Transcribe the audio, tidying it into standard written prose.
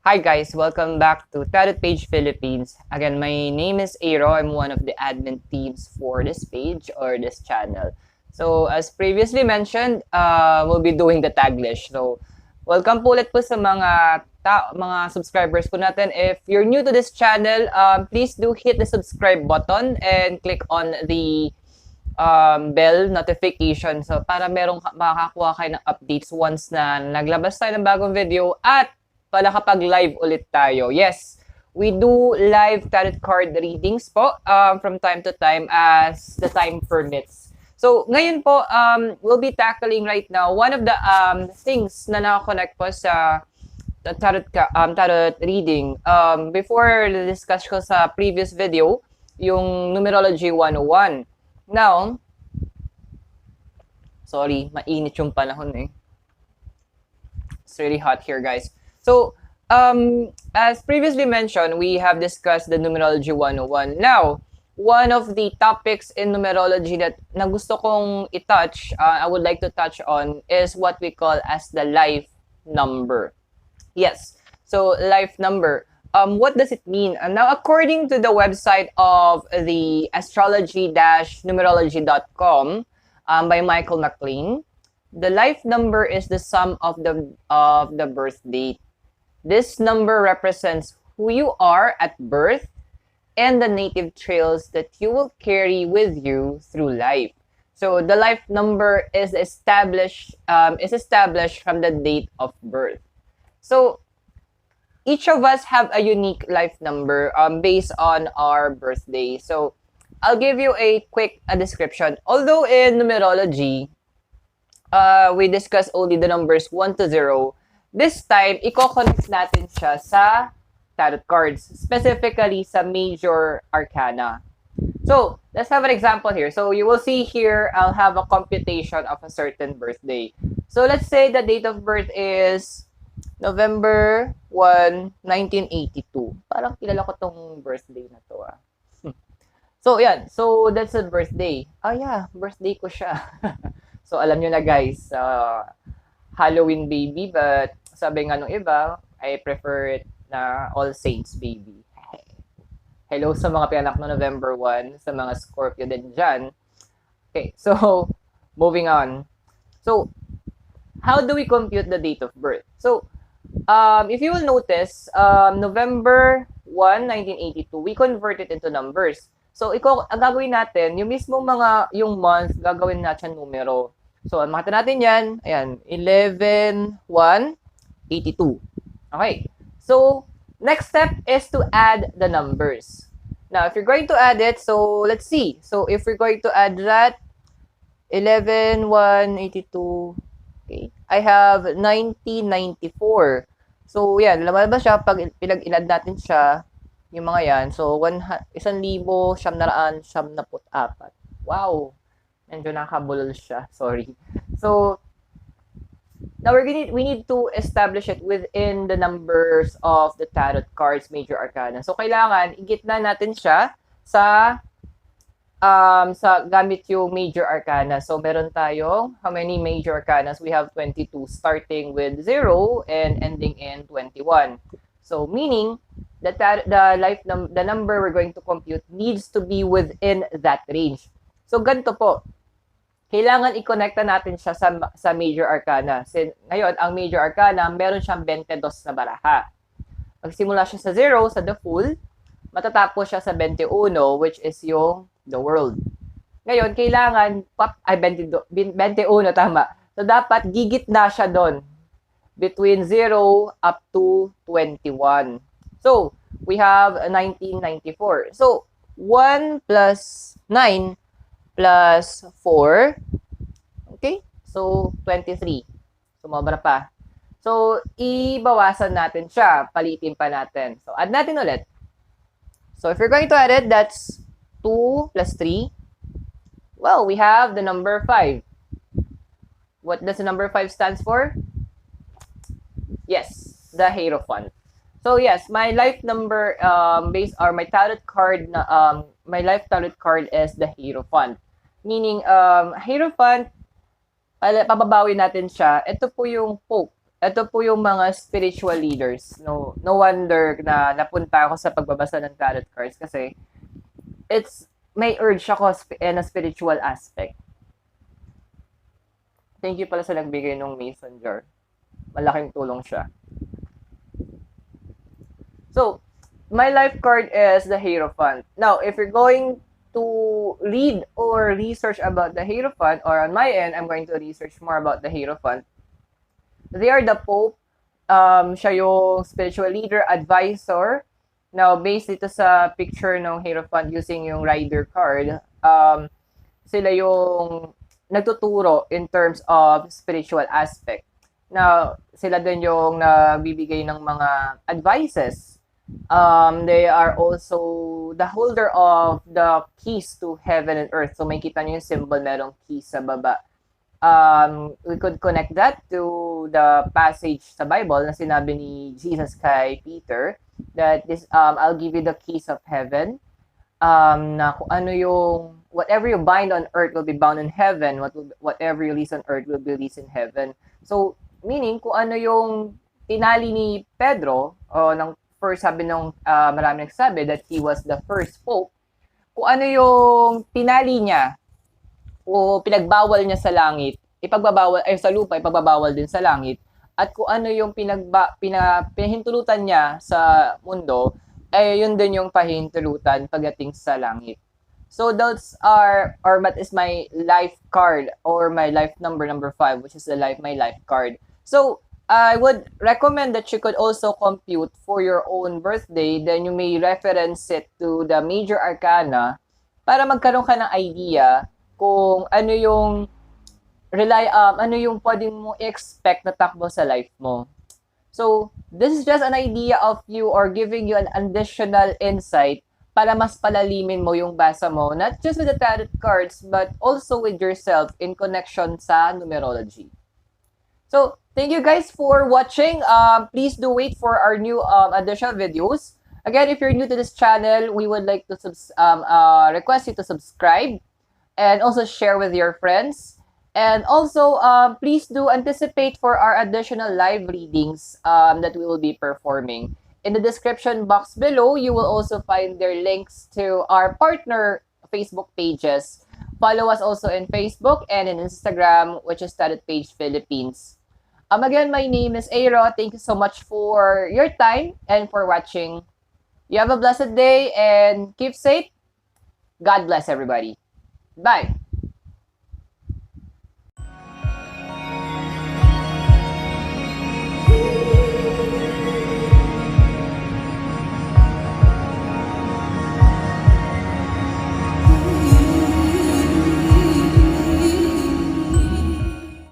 Hi guys, welcome back to Tarot Page Philippines. Again, my name is Aero. I'm one of the admin teams for this page or this channel. So, as previously mentioned, we'll be doing the Taglish. So, welcome po ulit po sa mga subscribers po natin. If you're new to this channel, please do hit the subscribe button and click on the bell notification. So, para makakakuha kayo ng updates once na naglabas tayo ng bagong video at para kapag live ulit tayo. Yes, we do live tarot card readings po from time to time as the time permits. So, ngayon po, we'll be tackling right now one of the things na nakakonect po sa tarot reading. Before discuss ko sa previous video, yung Numerology 101. Now, sorry, mainit yung panahon eh. It's really hot here, guys. So, as previously mentioned, we have discussed the Numerology 101. Now, one of the topics in numerology that na gusto kong i-touch, I would like to touch on, is what we call as the life number. Yes, so life number. What does it mean? Now, according to the website of the astrology-numerology.com by Michael McLean, the life number is the sum of the birth date. This number represents who you are at birth and the native trails that you will carry with you through life. So the life number is established from the date of birth. So each of us have a unique life number based on our birthday. So I'll give you a quick description. Although in numerology, we discuss only the numbers 1 to 0, this time, i-connect natin siya sa tarot cards, specifically sa major arcana. So, let's have an example here. So, you will see here, I'll have a computation of a certain birthday. So, let's say the date of birth is November 1, 1982. Parang kilala ko tong birthday na to ah. So, yan. So, that's a birthday. Oh yeah, birthday ko siya. So, alam nyo na guys, Halloween baby, but sabi nga nung iba, I prefer it na All Saints baby. Hello sa mga pianak no November 1, sa mga Scorpio din dyan. Okay, so, moving on. So, how do we compute the date of birth? So, if you will notice, November 1, 1982, we convert it into numbers. So, ang gagawin natin, yung mismong yung month, gagawin natin numero. So, makita natin yan, ayan, 11/1/82. Okay. So, next step is to add the numbers. Now, if you're going to add it, so let's see. So, if we're going to add that, 11/1/82, okay, I have 1994. So, yan, lumalabas siya pag pinag-inad natin siya, yung mga yan. So, 1,974. Wow! Medyo nakabulol siya. Sorry. So, now we need to establish it within the numbers of the tarot cards, major arcana. So, kailangan igitna natin siya sa gamit yung major arcana. So, meron tayong how many major arcanas? We have 22, starting with 0 and ending in 21. So, meaning that the number we're going to compute needs to be within that range. So, ganito po. Kailangan i-connecta natin siya sa major arcana. Ngayon, ang major arcana, meron siyang 22 na baraha. Magsimula siya sa 0, sa the full, matatapos siya sa 21, which is yung the world. Ngayon, kailangan, 21, tama. So, dapat gigit na siya doon, between 0 up to 21. So, we have 1994. So, 1 plus 9 plus 4. Okay? So, 23. Sumobra pa. So, ibawasan natin siya. Palitin pa natin. So, add natin ulit. So, if you're going to add it, that's 2 plus 3. Well, we have the number 5. What does the number 5 stands for? Yes, the Hierophant. So, yes, my life number my tarot card my life tarot card is the Hierophant. Meaning, Hierophant, pababawi natin siya. Ito po yung Pope. ito po yung mga spiritual leaders. No wonder na napunta ako sa pagbabasa ng tarot cards kasi may urge ako in a spiritual aspect. Thank you pala sa nagbigay ng mason jar. Malaking tulong siya. So, my life card is the Hierophant. Now, if you're going to read or research about the Hierophant, or on my end, I'm going to research more about the Hierophant. They are the Pope. Siya yung spiritual leader, advisor. Now, based dito sa picture ng Hierophant using yung Rider card, sila yung nagtuturo in terms of spiritual aspect. Now, sila din yung nagbibigay ng mga advices. They are also the holder of the keys to heaven and earth. So, may kita nyo yung symbol, merong keys sa baba. We could connect that to the passage sa Bible na sinabi ni Jesus kay Peter that I'll give you the keys of heaven. Na kung ano yung whatever you bind on earth will be bound in heaven, whatever you release on earth will be released in heaven. So, meaning, kung ano yung tinali ni Pedro, ng first, sabi nung marami nagsabi that he was the first pope, kung ano yung tinali niya o pinagbawal niya sa langit, sa lupa, ipagbabawal din sa langit, at kung ano yung pinahintulutan niya sa mundo, yun din yung pahintulutan pagdating sa langit. So that is my life card or my life number 5, which is my life card. So I would recommend that you could also compute for your own birthday, then you may reference it to the major arcana para magkaroon ka ng idea kung ano yung pwedeng mo expect na takbo sa life mo. So, this is just an idea of you or giving you an additional insight para mas palalimin mo yung basa mo, not just with the tarot cards, but also with yourself in connection sa numerology. So, thank you guys for watching. Please do wait for our new additional videos. Again, if you're new to this channel, we would like to request you to subscribe and also share with your friends. And also, please do anticipate for our additional live readings that we will be performing. In the description box below, you will also find their links to our partner Facebook pages. Follow us also in Facebook and in Instagram, which is Tarot Page Philippines. Again, my name is Aero. Thank you so much for your time and for watching. You have a blessed day and keep safe. God bless everybody. Bye.